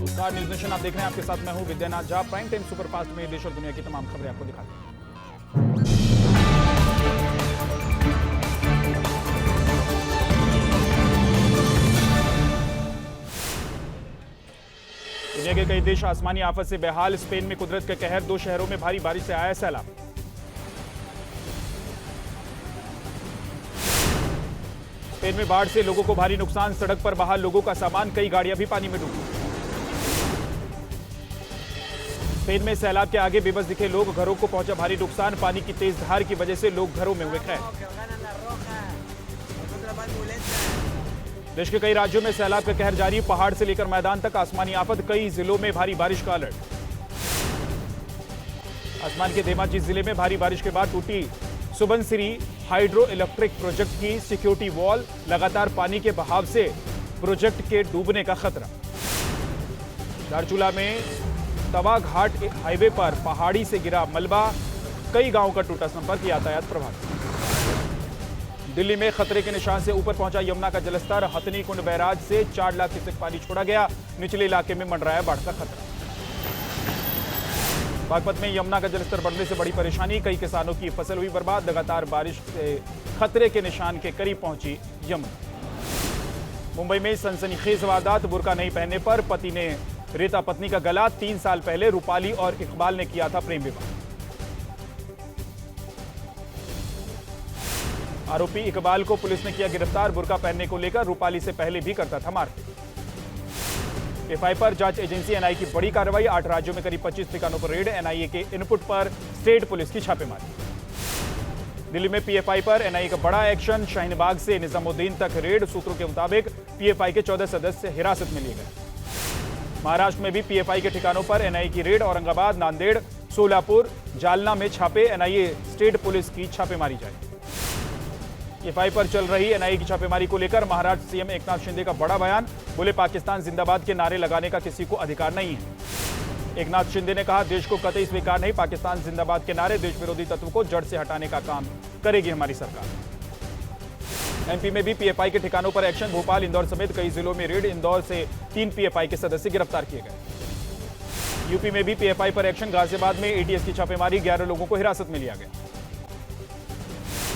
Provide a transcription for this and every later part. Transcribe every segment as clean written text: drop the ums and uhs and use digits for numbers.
नमस्कार, news nation आप देख रहे हैं। आपके साथ मैं हूं Vidyanath Jha. Prime time superfast में देश और दुनिया की तमाम खबरें आपको दिखाते हैं। दुनिया के कई देश आसमानी आफत से बेहाल। स्पेन में कुदरत का कहर, 2 शहरों में भारी बारिश से आया सैलाब। स्पेन में बाढ़ से लोगों को भारी नुकसान, सड़क पर बहा लोगों का सामान, कई गाड़ियां भी पानी में डूबी। स्पेन में सैलाब के आगे बेबस दिखे लोग, घरों को पहुंचा भारी नुकसान, पानी की तेज धार की वजह से लोग घरों में हुए कैद। देश के कई राज्यों में सैलाब का कहर जारी, पहाड़ से लेकर मैदान तक आसमानी आफत, कई जिलों में भारी बारिश का अलर्ट। आसमान के धेमाजी जिले में भारी बारिश के बाद टूटी सुबनसिरी हाइड्रो इलेक्ट्रिक प्रोजेक्ट की सिक्योरिटी वॉल, लगातार पानी के बहाव से प्रोजेक्ट के डूबने का खतरा। धारचूला में तवा घाट हाईवे पर पहाड़ी से गिरा मलबा, कई गांवों का टूटा संपर्क, यातायात प्रभावित। दिल्ली में खतरे के निशान से ऊपर पहुंचा यमुना का जलस्तर, हथनी कुंड बैराज से 4 लाख क्यूसेक पानी छोड़ा गया, निचले इलाके में मंडराया बाढ़ का खतरा। बागपत में यमुना का जलस्तर बढ़ने से बड़ी परेशानी, कई किसानों की फसल हुई बर्बाद, लगातार बारिश से खतरे के निशान के करीब पहुंची यमुना। मुंबई में सनसनीखेज वारदात, बुर्का नहीं पहनने पर पति ने रेता पत्नी का गला, 3 साल पहले रूपाली और इकबाल ने किया था प्रेम विवाह। आरोपी इकबाल को पुलिस ने किया गिरफ्तार, बुर्का पहनने को लेकर रूपाली से पहले भी करता था मारपीट। पीएफआई पर जांच एजेंसी एनआईए की बड़ी कार्रवाई, 8 राज्यों में करीब 25 ठिकानों पर रेड, एनआईए के इनपुट पर स्टेट पुलिस की छापेमारी। दिल्ली में पीएफआई पर एनआईए का बड़ा एक्शन, शाहीनबाग से निजामुद्दीन तक रेड, सूत्रों के मुताबिक पीएफआई के 14 सदस्य हिरासत में लिए गए। महाराष्ट्र में भी पीएफआई के ठिकानों पर एनआईए की रेड, औरंगाबाद, नांदेड़, सोलापुर, जालना में छापे, एनआईए स्टेट पुलिस की छापेमारी जारी। पीएफआई पर चल रही एनआईए की छापेमारी को लेकर महाराष्ट्र सीएम एकनाथ शिंदे का बड़ा बयान, बोले पाकिस्तान जिंदाबाद के नारे लगाने का किसी को अधिकार नहीं है। एकनाथ शिंदे ने कहा, देश को कतई स्वीकार नहीं पाकिस्तान जिंदाबाद के नारे, देश विरोधी तत्व को जड़ से हटाने का काम करेगी हमारी सरकार। एमपी में भी पीएफआई के ठिकानों पर एक्शन, भोपाल, इंदौर समेत कई जिलों में रेड, इंदौर से 3 पीएफआई के सदस्य गिरफ्तार किए गए। यूपी में भी पीएफआई पर एक्शन, गाजियाबाद में एटीएस की छापेमारी, 11 लोगों को हिरासत में लिया गया।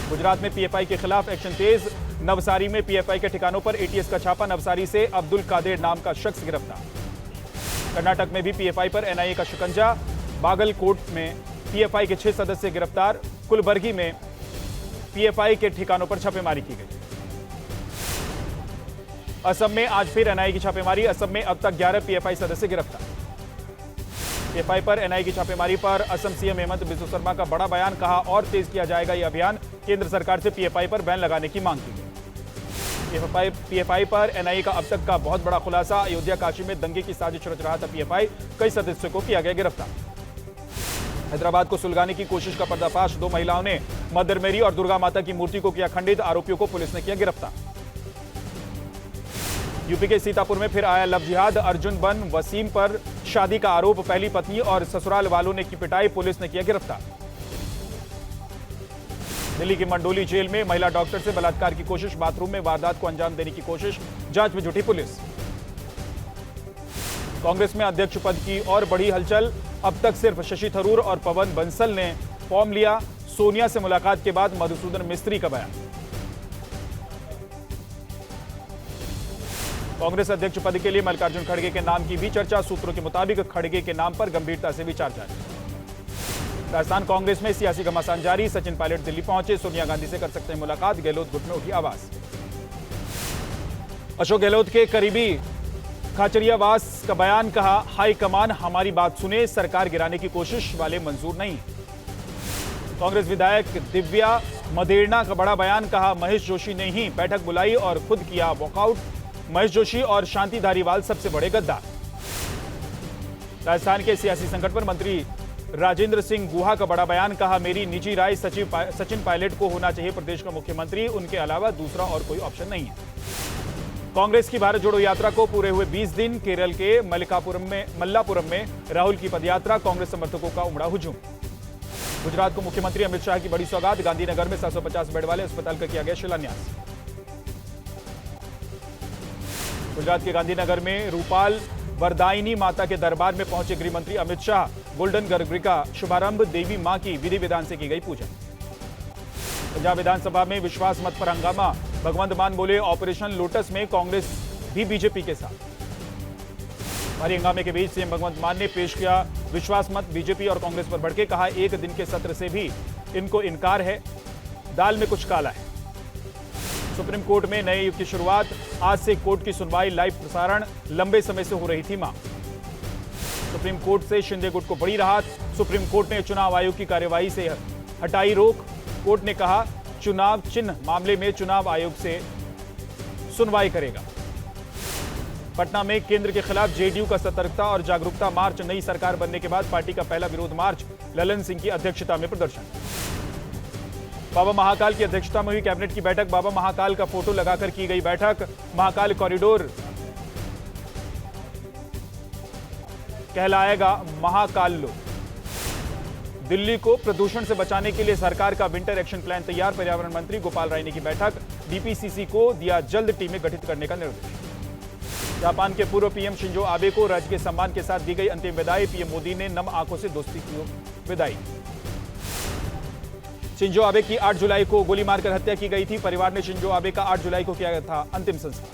गुजरात में पीएफआई के खिलाफ एक्शन तेज, नवसारी में पीएफआई के ठिकानों पर एटीएस का छापा, नवसारी से अब्दुल कादिर नाम का शख्स गिरफ्तार। कर्नाटक में भी पीएफआई पर एनआईए का शिकंजा, बागलकोट में पीएफआई के 6 सदस्य गिरफ्तार, कुलबर्गी में पीएफआई के ठिकानों पर छापेमारी की गई। असम में आज फिर एनआईए की छापेमारी, असम में अब तक 11 पीएफआई सदस्य गिरफ्तार। पीएफआई पर एनआईए की छापेमारी पर असम सीएम हेमंत बिस्वा शर्मा का बड़ा बयान, कहा और तेज किया जाएगा यह अभियान, केंद्र सरकार से पीएफआई पर बैन लगाने की मांग की गई। पीएफआई पर एनआईए का अब तक का बहुत बड़ा खुलासा, अयोध्या काशी में दंगे की साजिश रच रहा था पीएफआई, कई सदस्यों को किया गया गिरफ्तार। हैदराबाद को सुलगाने की कोशिश का पर्दाफाश, 2 महिलाओं ने मदर मेरी और दुर्गा माता की मूर्ति को किया खंडित, आरोपियों को पुलिस ने किया गिरफ्तार। यूपी के सीतापुर में फिर आया लव जिहाद, अर्जुन बन वसीम पर शादी का आरोप, पहली पत्नी और ससुराल वालों ने की पिटाई, पुलिस ने किया गिरफ्तार। दिल्ली की मंडोली जेल में महिला डॉक्टर से बलात्कार की कोशिश, बाथरूम में वारदात को अंजाम देने की कोशिश, जांच में जुटी पुलिस। कांग्रेस में अध्यक्ष पद की और बड़ी हलचल, अब तक सिर्फ शशि थरूर और पवन बंसल ने फॉर्म लिया, सोनिया से मुलाकात के बाद मधुसूदन मिस्त्री का बयान। कांग्रेस अध्यक्ष पद के लिए मल्लिकार्जुन खड़गे के नाम की भी चर्चा, सूत्रों के मुताबिक खड़गे के नाम पर गंभीरता से विचार जारी। राजस्थान कांग्रेस में सियासी घमासान जारी, सचिन पायलट दिल्ली पहुंचे, सोनिया गांधी से कर सकते हैं मुलाकात, गहलोत गुट में उठी आवाज। अशोक गहलोत के करीबी खाचरियावास का बयान, कहा हाईकमान हमारी बात सुने, सरकार गिराने की कोशिश वाले मंजूर नहीं। कांग्रेस विधायक दिव्या मदेरणा का बड़ा बयान, कहा महेश जोशी ने ही बैठक बुलाई और खुद किया वॉकआउट, महेश जोशी और शांति धारीवाल सबसे बड़े गद्दार। राजस्थान के सियासी संकट पर मंत्री राजेंद्र सिंह गुहा का बड़ा बयान, कहा मेरी निजी राय सचिन पायलट को होना चाहिए प्रदेश का मुख्यमंत्री, उनके अलावा दूसरा और कोई ऑप्शन नहीं है। कांग्रेस की भारत जोड़ो यात्रा को पूरे हुए 20 दिन, केरल के मल्लापुरम में राहुल की पदयात्रा, कांग्रेस समर्थकों का उमड़ा हुजूम। गुजरात को मुख्यमंत्री अमित शाह की बड़ी सौगात, गांधीनगर में 750 बेड वाले अस्पताल का किया गया शिलान्यास। गुजरात के गांधीनगर में रूपाल वरदायिनी माता के दरबार में पहुंचे गृह मंत्री अमित शाह। गोल्डन गर्भगृह का शुभारंभ, देवी मां की विधि विधान से की गई पूजा। पंजाब विधानसभा में विश्वास मत पर हंगामा, भगवंत मान बोले ऑपरेशन लोटस में कांग्रेस भी बीजेपी के साथ। भारी हंगामे के बीच सीएम भगवंत मान ने पेश किया विश्वास मत, बीजेपी और कांग्रेस पर भड़के, कहा एक दिन के सत्र से भी इनको इनकार है, दाल में कुछ काला है। सुप्रीम कोर्ट में नए युग की शुरुआत, आज से कोर्ट की सुनवाई लाइव प्रसारण, लंबे समय से हो रही थी मांग। सुप्रीम कोर्ट से शिंदे गुट को बड़ी राहत, सुप्रीम कोर्ट ने चुनाव आयोग की कार्यवाही से हटाई रोक। कोर्ट ने कहा चुनाव चिन्ह मामले में चुनाव आयोग से सुनवाई करेगा। पटना में केंद्र के खिलाफ जेडीयू का सतर्कता और जागरूकता मार्च, नई सरकार बनने के बाद पार्टी का पहला विरोध मार्च, ललन सिंह की अध्यक्षता में प्रदर्शन। बाबा महाकाल की अध्यक्षता में हुई कैबिनेट की बैठक, बाबा महाकाल का फोटो लगाकर की गई बैठक। महाकाल कॉरिडोर कहलाएगा महाकाल लो। दिल्ली को प्रदूषण से बचाने के लिए सरकार का विंटर एक्शन प्लान तैयार, पर्यावरण मंत्री गोपाल राय ने की बैठक। डीपीसीसी को दिया जल्द टीमें गठित करने का निर्देश। जापान के पूर्व पीएम शिंजो आबे को राज्य के सम्मान के साथ दी गई अंतिम विदाई, पीएम मोदी ने नम आंखों से दोस्ती की विदाई। शिंजो आबे की 8 जुलाई को गोली मारकर हत्या की गई थी, परिवार ने शिंजो आबे का 8 जुलाई को किया था अंतिम संस्कार।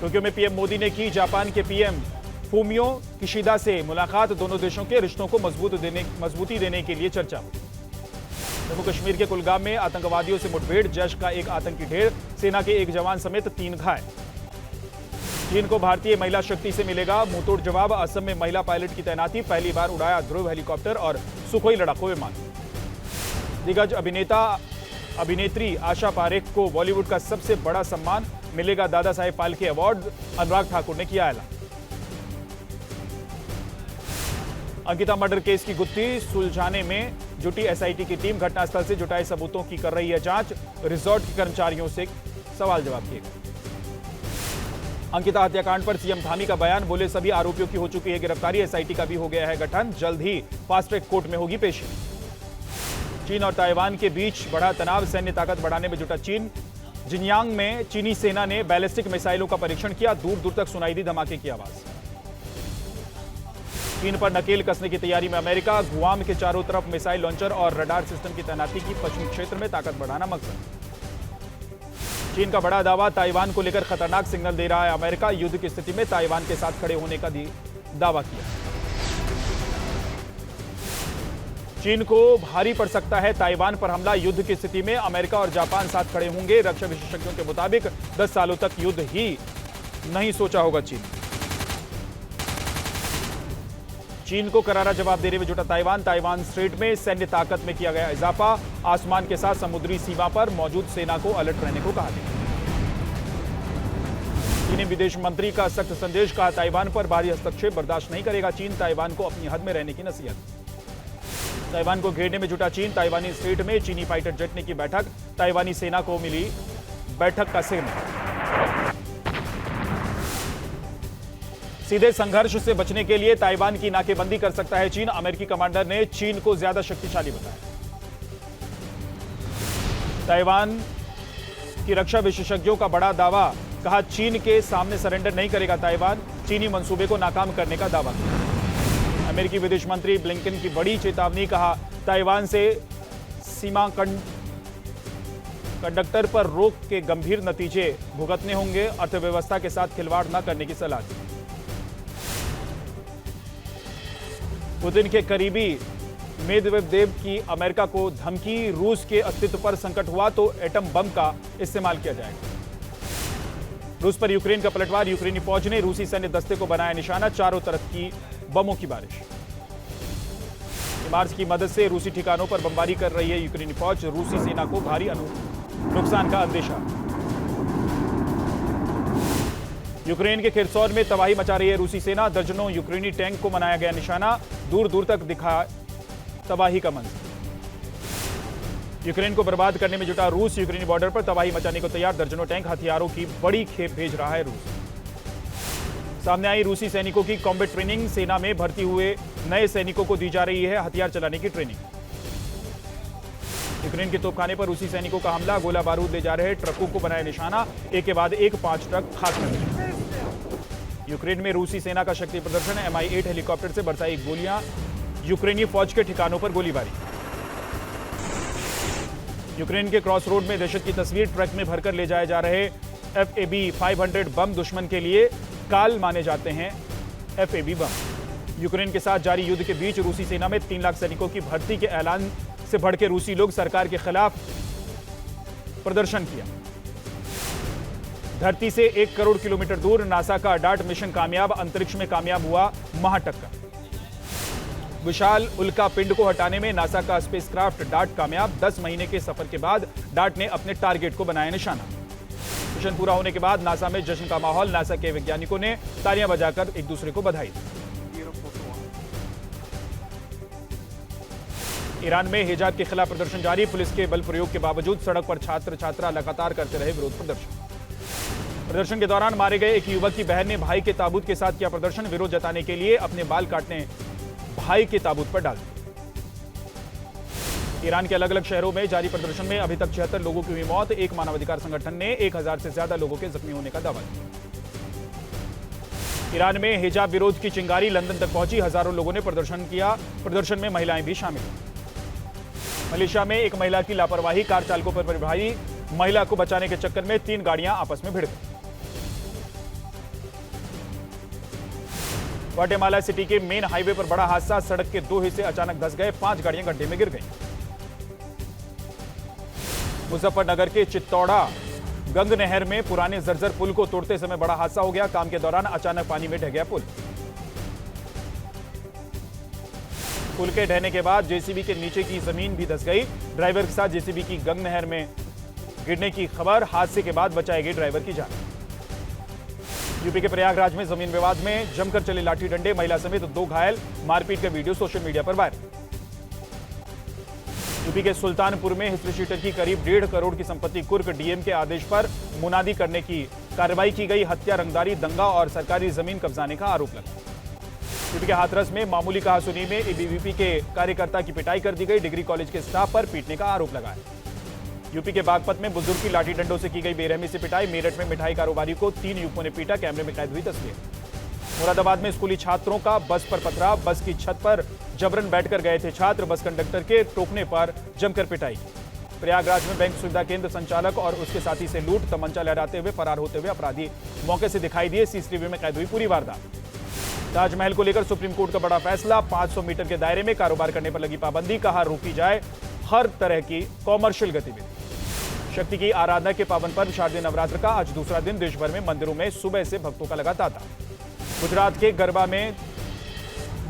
टोक्यो में पीएम मोदी ने की जापान के पीएम फूमियो किशिदा से मुलाकात, दोनों देशों के रिश्तों को मजबूती देने के लिए चर्चा। जम्मू कश्मीर के कुलगाम में आतंकवादियों से मुठभेड़, जैश का एक आतंकी ढेर, सेना के एक जवान समेत 3 घायल। चीन को भारतीय महिला शक्ति से मिलेगा मुंहतोड़ जवाब, असम में महिला पायलट की तैनाती, पहली बार उड़ाया ध्रुव हेलीकॉप्टर और सुखोई लड़ाकू विमान। दिग्गज अभिनेत्री आशा पारेख को बॉलीवुड का सबसे बड़ा सम्मान मिलेगा, दादा साहेब फाल्के अवार्ड, अनुराग ठाकुर ने किया ऐलान। अंकिता मर्डर केस की गुत्थी सुलझाने में जुटी एसआईटी की टीम, घटनास्थल से जुटाए सबूतों की कर रही है जांच, रिजॉर्ट के कर्मचारियों से सवाल जवाब किए गए। अंकिता हत्याकांड पर सीएम धामी का बयान, बोले सभी आरोपियों की हो चुकी है गिरफ्तारी, एसआईटी का भी हो गया है गठन, जल्द ही फास्ट ट्रैक कोर्ट में होगी पेशी। चीन और ताइवान के बीच बढ़ा तनाव, सैन्य ताकत बढ़ाने में जुटा चीन। जिनयांग में चीनी सेना ने बैलिस्टिक मिसाइलों का परीक्षण किया, दूर दूर तक सुनाई दी धमाके की आवाज। चीन पर नकेल कसने की तैयारी में अमेरिका, गुआम के चारों तरफ मिसाइल लॉन्चर और रडार सिस्टम की तैनाती की, पश्चिमी क्षेत्र में ताकत बढ़ाना मकसद। चीन का बड़ा दावा, ताइवान को लेकर खतरनाक सिग्नल दे रहा है अमेरिका, युद्ध की स्थिति में ताइवान के साथ खड़े होने का दावा किया। चीन को भारी पड़ सकता है ताइवान पर हमला, युद्ध की स्थिति में अमेरिका और जापान साथ खड़े होंगे, रक्षा विशेषज्ञों के मुताबिक 10 सालों तक युद्ध ही नहीं सोचा होगा चीन को करारा जवाब देने में जुटा ताइवान, ताइवान स्ट्रेट में सैन्य ताकत में किया गया इजाफा, आसमान के साथ समुद्री सीमा पर मौजूद सेना को अलर्ट रहने को कहा गया। चीनी विदेश मंत्री का सख्त संदेश, कहा ताइवान पर भारी हस्तक्षेप बर्दाश्त नहीं करेगा चीन, ताइवान को अपनी हद में रहने की नसीहत। ताइवान को घेरने में जुटा चीन, ताइवानी स्ट्रेट में चीनी फाइटर जेट ने की बैठक, ताइवानी सेना को मिली बैठक का सिग्नल। सीधे संघर्ष से बचने के लिए ताइवान की नाकेबंदी कर सकता है चीन, अमेरिकी कमांडर ने चीन को ज्यादा शक्तिशाली बताया। ताइवान की रक्षा विशेषज्ञों का बड़ा दावा, कहा चीन के सामने सरेंडर नहीं करेगा ताइवान, चीनी मंसूबे को नाकाम करने का दावा किया। अमेरिकी विदेश मंत्री ब्लिंकन की बड़ी चेतावनी, कहा ताइवान से सीमा कंडक्टर पर रोक के गंभीर नतीजे भुगतने होंगे, अर्थव्यवस्था के साथ खिलवाड़ न करने की सलाह दी। पुतिन के करीबी मेदवेदेव की अमेरिका को धमकी, रूस के अस्तित्व पर संकट हुआ तो एटम बम का इस्तेमाल किया जाएगा। रूस पर यूक्रेन का पलटवार, यूक्रेनी फौज ने रूसी सैन्य दस्ते को बनाया निशाना, चारों तरफ की बमों की बारिश। मार्स की मदद से रूसी ठिकानों पर बमबारी कर रही है यूक्रेनी फौज, रूसी सेना को भारी नुकसान का अंदेशा। यूक्रेन के खिरसौन में तबाही मचा रही है रूसी सेना, दर्जनों यूक्रेनी टैंक को बनाया गया निशाना, दूर दूर तक दिखा तबाही का मंजर। यूक्रेन को बर्बाद करने में जुटा रूस, यूक्रेनी बॉर्डर पर तबाही मचाने को तैयार, दर्जनों टैंक, हथियारों की बड़ी खेप भेज रहा है रूस। सामने आई रूसी सैनिकों की कॉम्बैट ट्रेनिंग, सेना में भर्ती हुए नए सैनिकों को दी जा रही है हथियार चलाने की ट्रेनिंग। यूक्रेन के तोपखाने पर रूसी सैनिकों का हमला, गोला बारूद ले जा रहे ट्रकों को बनाया निशाना, एक के बाद एक 5 ट्रक खाक में। यूक्रेन में रूसी सेना का शक्ति प्रदर्शन, Mi-8 हेलीकॉप्टर से बरसाई गोलियां, यूक्रेनी फौज के ठिकानों पर गोलीबारी। यूक्रेन के क्रॉस रोड में दहशत की तस्वीर, ट्रक में भरकर ले जाए जा रहे FAB 500 बम दुश्मन के लिए काल माने जाते हैं। FAB बम। यूक्रेन के साथ जारी युद्ध के बीच रूसी सेना में 3 लाख सैनिकों की भर्ती के ऐलान से भड़के रूसी लोग सरकार के खिलाफ प्रदर्शन किया। धरती से 1 करोड़ किलोमीटर दूर नासा का डार्ट मिशन कामयाब, अंतरिक्ष में कामयाब हुआ महाटक्कर। विशाल उल्का पिंड को हटाने में नासा का स्पेसक्राफ्ट डार्ट कामयाब, 10 महीने के सफर के बाद डार्ट ने अपने टारगेट को बनाया निशाना। मिशन पूरा होने के बाद नासा में जश्न का माहौल, नासा के वैज्ञानिकों ने तालियां बजाकर एक दूसरे को बधाई दी। ईरान में हिजाब के खिलाफ प्रदर्शन जारी, पुलिस के बल प्रयोग के बावजूद सड़क पर छात्र छात्रा लगातार करते रहे विरोध प्रदर्शन। प्रदर्शन के दौरान मारे गए एक युवक की बहन ने भाई के ताबूत के साथ किया प्रदर्शन, विरोध जताने के लिए अपने बाल काटने भाई के ताबूत पर डाल दिए। ईरान के अलग अलग शहरों में जारी प्रदर्शन में अभी तक 76 लोगों की हुई मौत, एक मानवाधिकार संगठन ने 1000 से ज्यादा लोगों के जख्मी होने का दावा किया। ईरान में हिजाब विरोध की चिंगारी लंदन तक पहुंची, हजारों लोगों ने प्रदर्शन किया, प्रदर्शन में महिलाएं भी शामिल। मलेशिया में एक महिला की लापरवाही, कार चालकों पर भारी, महिला को बचाने के चक्कर में 3 गाड़ियां आपस में भिड़ गई। ग्वाटेमाला सिटी के मेन हाईवे पर बड़ा हादसा, सड़क के 2 हिस्से अचानक धंस गए, 5 गाड़ियां गड्ढे में गिर गईं। मुजफ्फरनगर के चित्तौड़ा गंग नहर में पुराने जर्जर पुल को तोड़ते समय बड़ा हादसा हो गया, काम के दौरान अचानक पानी में ढह गया पुल। पुल के ढहने के बाद जेसीबी के नीचे की जमीन भी धंस गई, ड्राइवर के साथ जेसीबी की गंग नहर में गिरने की खबर, हादसे के बाद बचाई गई ड्राइवर की जान। यूपी के प्रयागराज में जमीन विवाद में जमकर चले लाठी डंडे, महिला समेत 2 घायल, मारपीट का वीडियो सोशल मीडिया पर वायरल। यूपी के सुल्तानपुर में हिस्ट्री शीटर की करीब 1.5 करोड़ की संपत्ति कुर्क, डीएम के आदेश पर मुनादी करने की कार्रवाई की गई, हत्या, रंगदारी, दंगा और सरकारी जमीन कब्जाने का आरोप लगा। यूपी के हाथरस में मामूली कहासुनी में एबीवीपी के कार्यकर्ता की पिटाई कर दी गई, डिग्री कॉलेज के स्टाफ पर पीटने का आरोप लगा है। यूपी के बागपत में बुजुर्ग की लाठी डंडों से की गई बेरहमी से पिटाई, मेरठ में मिठाई कारोबारी को 3 युवकों ने पीटा, कैमरे में कैद हुई तस्वीर। मुरादाबाद में स्कूली छात्रों का बस पर पथराव, बस की छत पर जबरन बैठकर गए थे छात्र, बस कंडक्टर के टोकने पर जमकर पिटाई। प्रयागराज में बैंक सुविधा केंद्र संचालक और उसके साथी से लूट, तमंचा लहराते हुए फरार होते हुए अपराधी मौके से दिखाई दिए, सीसीटीवी में कैद हुई पूरी वारदात। ताजमहल को लेकर सुप्रीम कोर्ट का बड़ा फैसला, 500 मीटर के दायरे में कारोबार करने पर लगी पाबंदी, कहा रोकी जाए हर तरह की कॉमर्शियल गतिविधि। शक्ति की आराधना के पावन पर्व शारदीय नवरात्र का आज दूसरा दिन देश भर में मंदिरों में सुबह से भक्तों का लगा तांता। गुजरात के गरबा में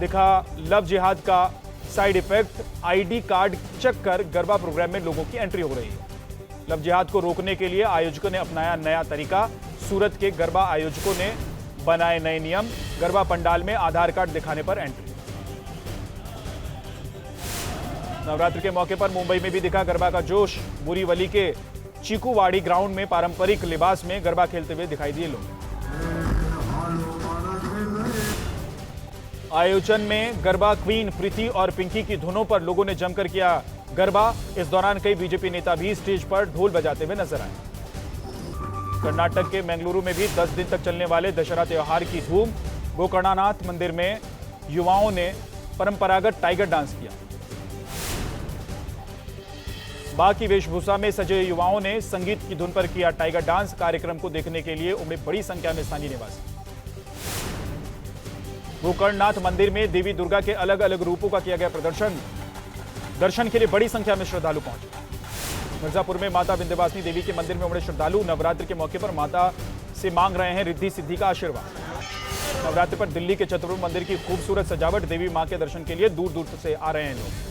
दिखा लव जिहाद का side effect, ID card check कर गरबा प्रोग्राम में लोगों की एंट्री हो रही है। लव जिहाद को रोकने के लिए आयोजकों ने अपनाया नया तरीका, सूरत के गरबा आयोजकों ने बनाए नए नियम, गरबा पंडाल में आधार कार्ड दिखाने पर एंट्री। नवरात्र के मौके पर मुंबई में भी दिखा गरबा का जोश, बोरीवली के चीकूवाड़ी ग्राउंड में पारंपरिक लिबास में गरबा खेलते हुए दिखाई दिए लोग। आयोजन में गरबा क्वीन प्रीति और पिंकी की धुनों पर लोगों ने जमकर किया गरबा, इस दौरान कई बीजेपी नेता भी स्टेज पर ढोल बजाते हुए नजर आए। कर्नाटक के बेंगलुरु में भी 10 दिन तक चलने वाले दशहरा त्योहार की धूम, गोकर्णनाथ मंदिर में युवाओं ने परंपरागत टाइगर डांस किया। बाघ की वेशभूषा में सजे युवाओं ने संगीत की धुन पर किया टाइगर डांस, कार्यक्रम को देखने के लिए उमड़ी बड़ी संख्या में स्थानीय निवासी। गोकर्णनाथ मंदिर में देवी दुर्गा के अलग अलग रूपों का किया गया प्रदर्शन, दर्शन के लिए बड़ी संख्या में श्रद्धालु पहुंचे। मिर्जापुर में माता विंध्यवासिनी देवी के मंदिर में उमड़े श्रद्धालु, नवरात्र के मौके पर माता से मांग रहे हैं रिद्धि सिद्धि का आशीर्वाद। नवरात्र पर दिल्ली के चतुर्भुज मंदिर की खूबसूरत सजावट, देवी मां के दर्शन के लिए दूर दूर से आ रहे हैं लोग।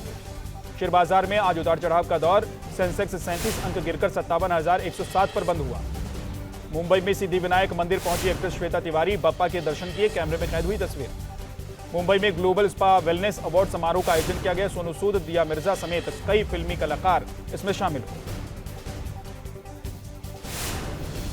शेयर बाजार में आज उतार चढ़ाव का दौर, सेंसेक्स 37 अंक गिरकर 57,107 पर बंद हुआ। मुंबई में सिद्धिविनायक मंदिर पहुंची एक्ट्रेस श्वेता तिवारी, बप्पा के दर्शन किए, कैमरे में कैद हुई तस्वीर। मुंबई में ग्लोबल स्पा वेलनेस अवार्ड समारोह का आयोजन किया गया, सोनू सूद, दिया मिर्जा समेत कई फिल्मी कलाकार इसमें शामिल हुए।